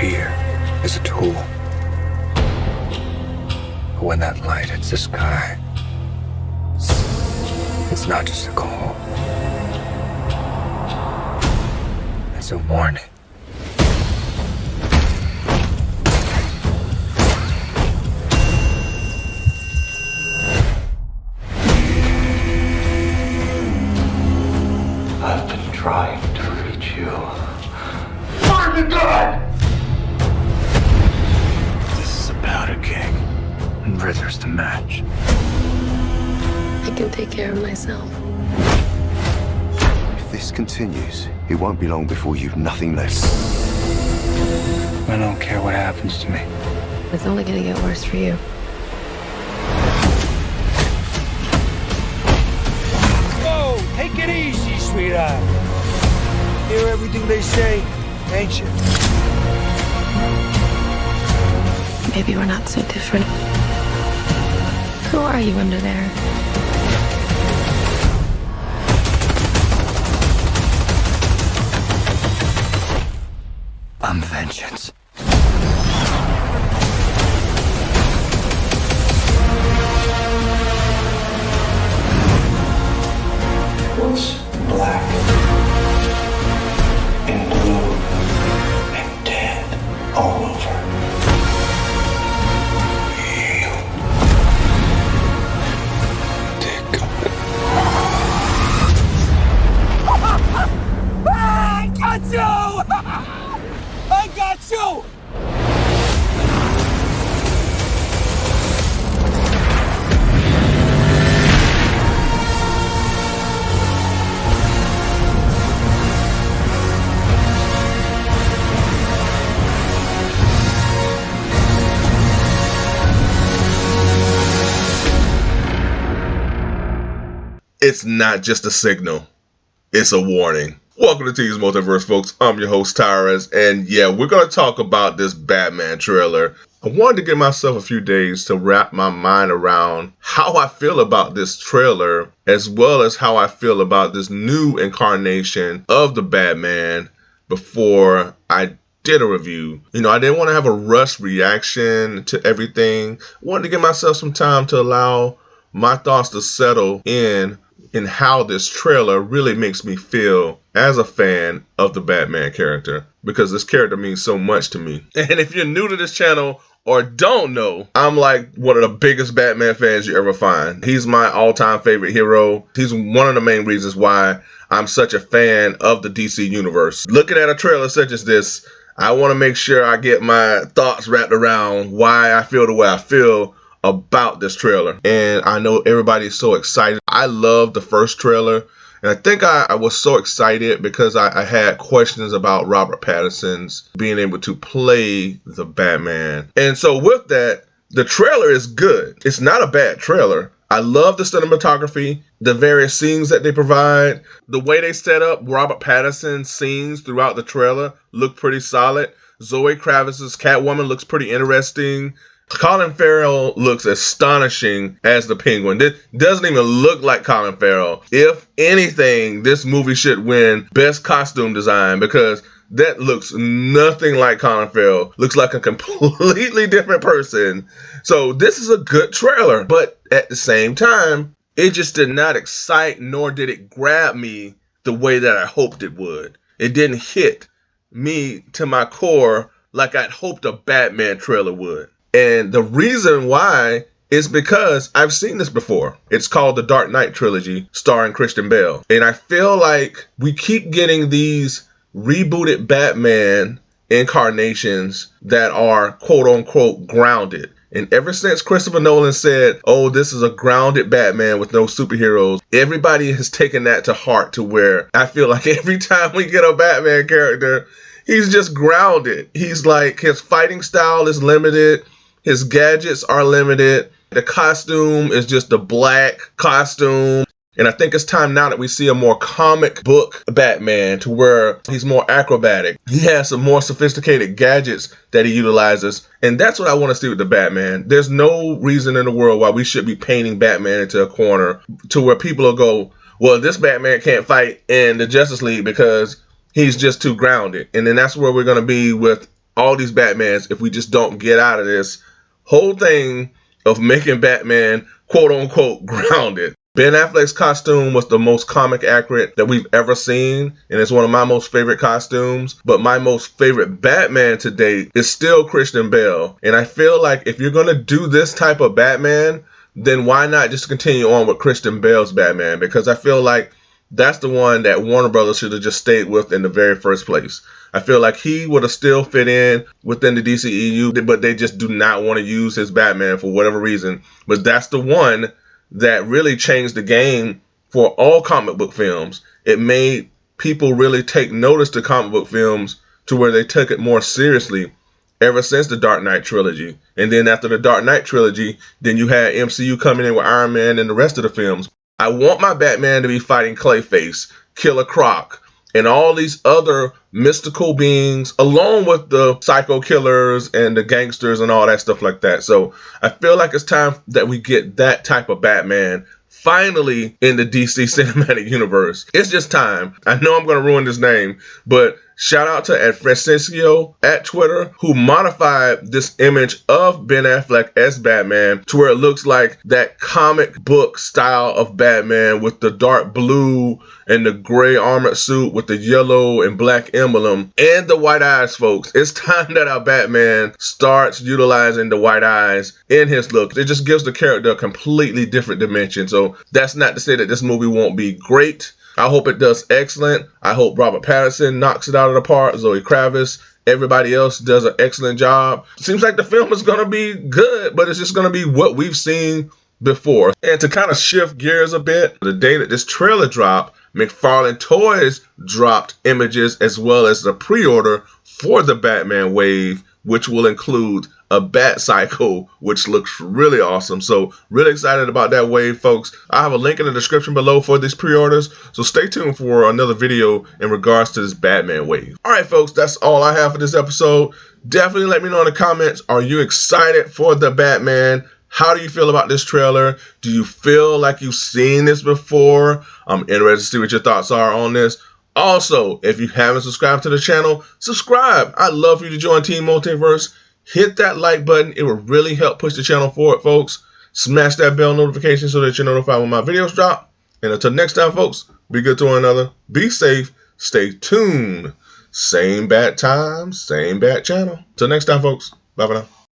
fear is a tool. But when that light hits the sky, it's not just a call. It's a warning. I've been trying to reach you. Where's the gun? This is a powder keg, and Riddler's the match. I can take care of myself. If this continues, it won't be long before you've nothing left. I don't care what happens to me. It's only gonna get worse for you. Whoa, take it easy, sweetheart. Hear everything they say, ain't you? Maybe we're not so different. Who are you under there? I'm vengeance. What's black and blue and dead all over? You. Dear God. I got you! I got you! It's not just a signal, it's a warning. Welcome to T's Multiverse, folks. I'm your host, Tyrus, and yeah, we're going to talk about this Batman trailer. I wanted to give myself a few days to wrap my mind around how I feel about this trailer, as well as how I feel about this new incarnation of the Batman before I did a review. You know, I didn't want to have a rushed reaction to everything. I wanted to give myself some time to allow my thoughts to settle in how this trailer really makes me feel as a fan of the Batman character, because this character means so much to me. And if you're new to this channel or don't know, I'm like one of the biggest Batman fans you ever find. He's my all-time favorite hero. He's one of the main reasons why I'm such a fan of the DC universe. Looking at a trailer such as this, I want to make sure I get my thoughts wrapped around why I feel the way I feel about this trailer. And I know everybody's so excited. I love the first trailer, and I think I was so excited because I had questions about Robert Pattinson's being able to play the Batman. And so with that, the trailer is good. It's not a bad trailer. I love the cinematography, the various scenes that they provide. The way they set up Robert Pattinson's scenes throughout the trailer look pretty solid. Zoe Kravitz's Catwoman looks pretty interesting. Colin Farrell looks astonishing as the Penguin. This doesn't even look like Colin Farrell. If anything, this movie should win Best Costume Design, because that looks nothing like Colin Farrell. Looks like a completely different person. So this is a good trailer, but at the same time, it just did not excite, nor did it grab me the way that I hoped it would. It didn't hit me to my core like I'd hoped a Batman trailer would. And the reason why is because I've seen this before. It's called the Dark Knight trilogy, starring Christian Bale. And I feel like we keep getting these rebooted Batman incarnations that are quote unquote grounded. And ever since Christopher Nolan said, oh, this is a grounded Batman with no superheroes, everybody has taken that to heart, to where I feel like every time we get a Batman character, he's just grounded. He's like, his fighting style is limited. His gadgets are limited. The costume is just a black costume. And I think it's time now that we see a more comic book Batman, to where he's more acrobatic. He has some more sophisticated gadgets that he utilizes. And that's what I want to see with the Batman. There's no reason in the world why we should be painting Batman into a corner to where people will go, well, this Batman can't fight in the Justice League because he's just too grounded. And then that's where we're going to be with all these Batmans if we just don't get out of this whole thing of making Batman quote unquote grounded. Ben Affleck's costume was the most comic accurate that we've ever seen, and it's one of my most favorite costumes. But my most favorite Batman to date is still Christian Bale. And I feel like if you're going to do this type of Batman, then why not just continue on with Christian Bale's Batman? Because I feel like that's the one that Warner Brothers should have just stayed with in the very first place. I feel like he would have still fit in within the DCEU, but they just do not want to use his Batman for whatever reason. But that's the one that really changed the game for all comic book films. It made people really take notice to comic book films to where they took it more seriously ever since the Dark Knight trilogy. And then after the Dark Knight trilogy, then you had MCU coming in with Iron Man and the rest of the films. I want my Batman to be fighting Clayface, Killer Croc, and all these other mystical beings, along with the psycho killers and the gangsters and all that stuff like that. So I feel like it's time that we get that type of Batman finally in the DC cinematic universe. It's just time. I know I'm going to ruin this name, but shout out to @Francisco at Twitter, who modified this image of Ben Affleck as Batman to where it looks like that comic book style of Batman with the dark blue and the gray armored suit with the yellow and black emblem and the white eyes, folks. It's time that our Batman starts utilizing the white eyes in his look. It just gives the character a completely different dimension. So that's not to say that this movie won't be great. I hope it does excellent. I hope Robert Pattinson knocks it out of the park. Zoe Kravitz, everybody else does an excellent job. Seems like the film is going to be good, but it's just going to be what we've seen before. And to kind of shift gears a bit, the day that this trailer dropped, McFarlane Toys dropped images as well as the pre-order for the Batman wave, which will include a Bat Cycle, which looks really awesome. So really excited about that wave, folks. I have a link in the description below for these pre-orders, so stay tuned for another video in regards to this Batman wave. All right, folks, that's all I have for this episode. Definitely let me know in the comments, are you excited for the Batman? How do you feel about this trailer? Do you feel like you've seen this before? I'm interested to see what your thoughts are on this. Also, if you haven't subscribed to the channel, subscribe. I'd love for you to join Team Multiverse. Hit that like button. It will really help push the channel forward, folks. Smash that bell notification so that you're notified when my videos drop. And until next time, folks, be good to one another. Be safe. Stay tuned. Same bat time, same bat channel. Till next time, folks. Bye for now.